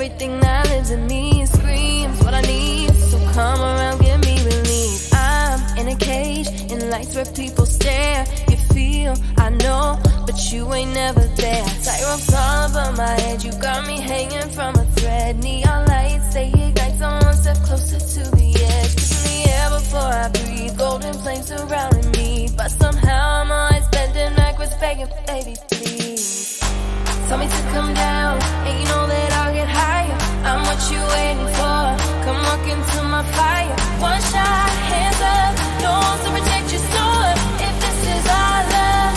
everything that lives in me screams what I need. So come around, give me relief. I'm in a cage, in lights where people stare. You feel, I know, but you ain't never there. Tightropes all over my head, you got me hanging from a thread. Neon lights say ignite, so one step closer to the edge. Kissing the air before I breathe, golden flames surrounding me. But somehow I'm always bending backwards, begging, baby, please. Tell me to come down, and you know that I'll get higher. I'm what you waiting for, come walk into my fire. One shot, hands up, no one to protect your soul. If this is our love,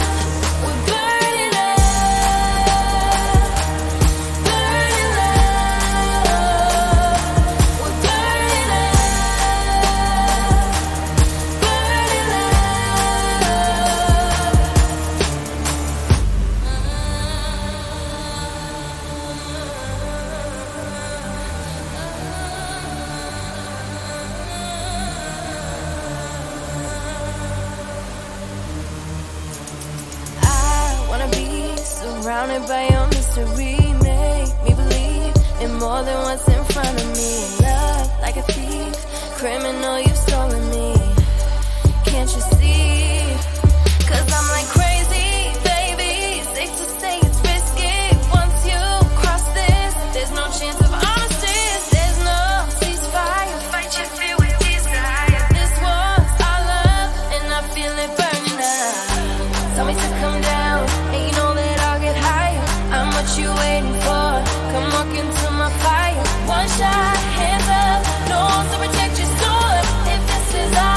we're burning up, burning love. We're burning up, burning surrounded by your mystery, make me believe in more than what's in front of me. Love like a thief, criminal, you've stolen me. Can't you see? 'Cause I'm like crazy, baby. Safe to say it's risky. Once you cross this, there's no chance of honesty. There's no ceasefire. Fight your fear with desire. This was our love, and I feel it burning up. Tell me to come down, and you know that I'll get higher. I'm what you waiting for, come walk into my fire. One shot, hands up, no one to protect your soul. If this is our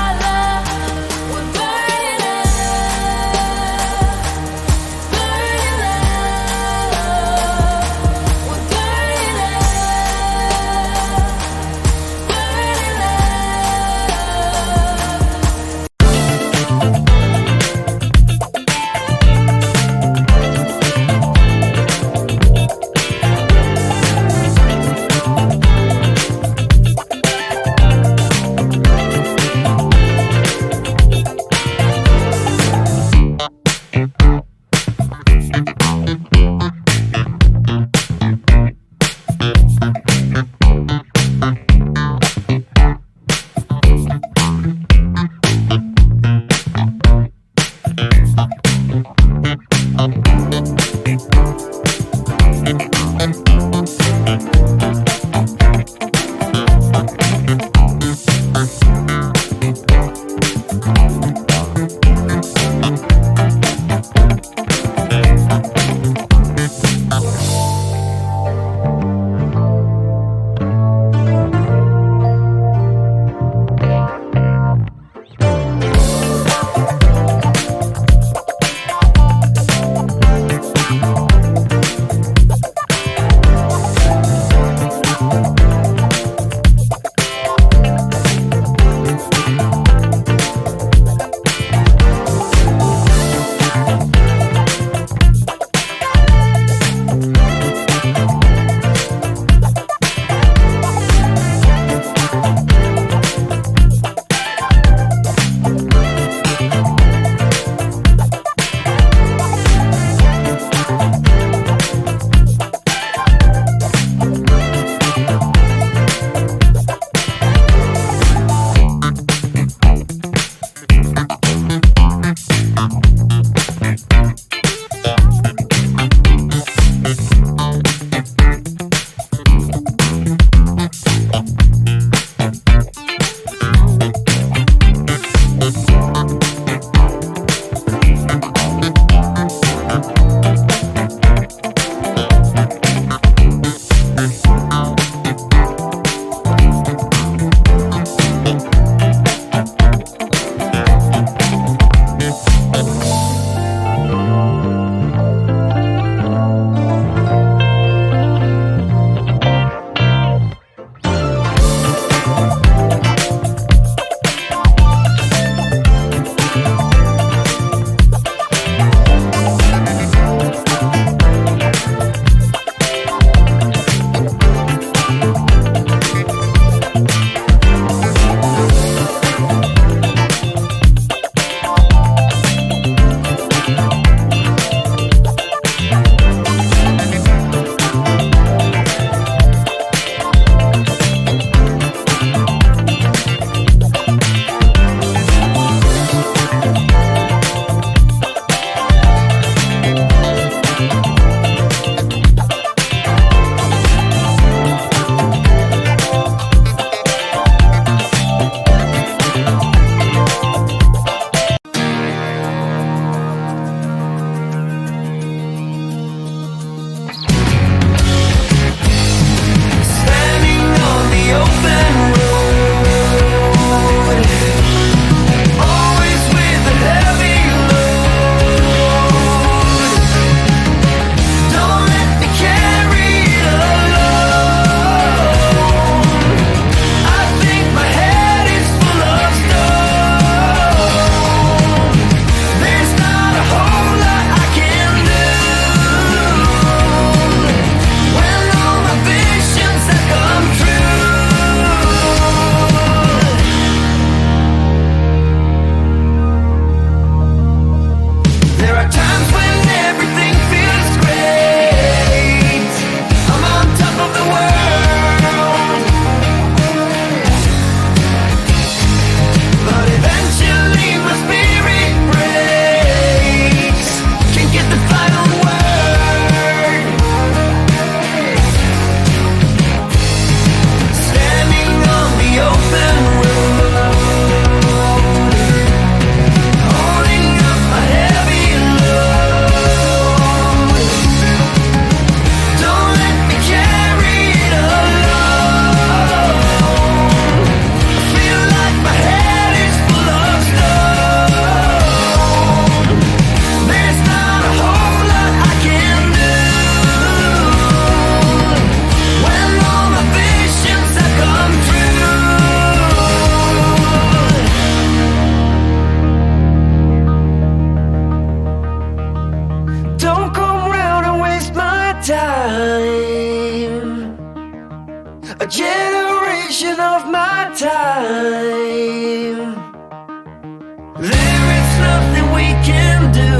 There is nothing we can do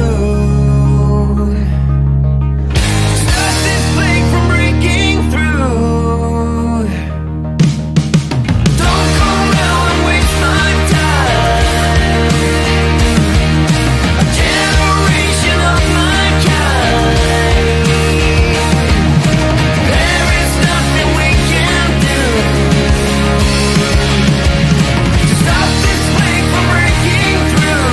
to stop this plague from breaking through. Don't go around and waste my time. A generation of my kind. There is nothing we can do to stop this plague from breaking through.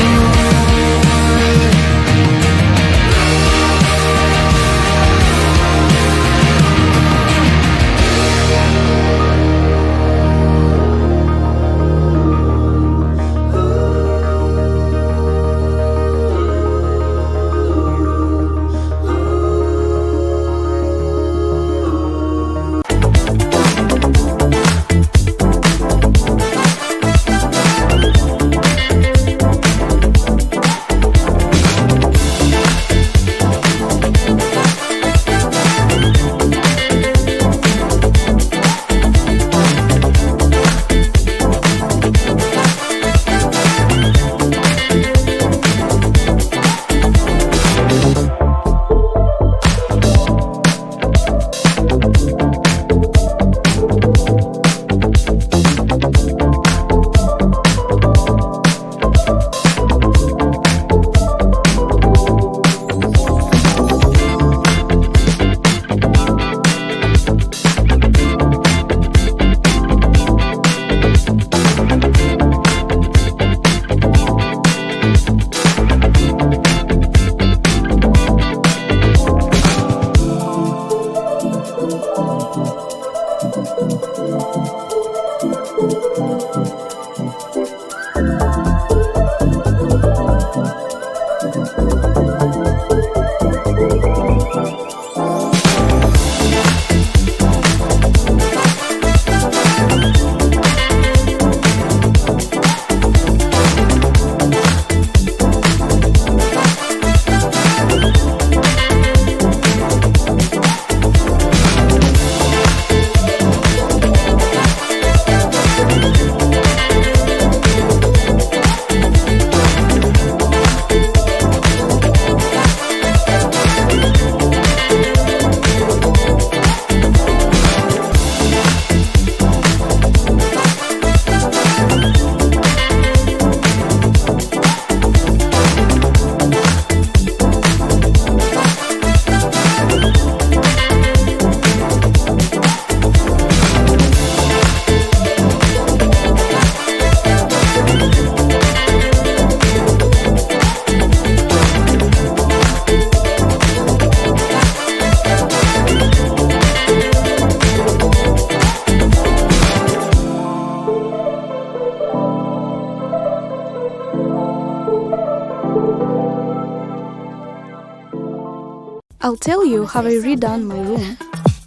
I'll tell you how I redone my room.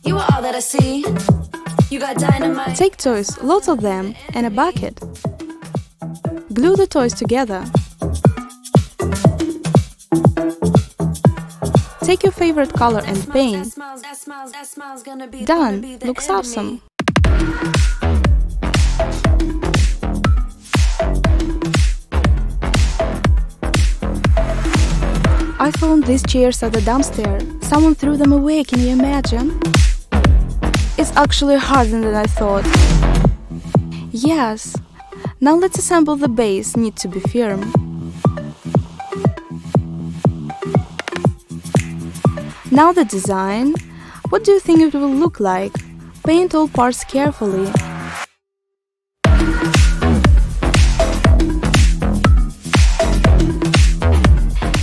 You are all that I see. You got dynamite. Take toys, lots of them, and a bucket. Glue the toys together. Take your favorite color and paint. Done. Looks awesome. I found these chairs at the dumpster. Someone threw them away, can you imagine? It's actually harder than I thought. Yes. Now let's assemble the base, need to be firm. Now the design. What do you think it will look like? Paint all parts carefully.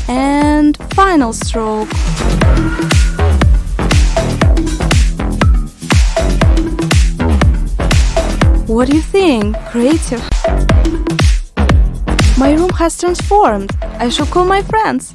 And final stroke. What do you think? Creative. My room has transformed. I should call my friends.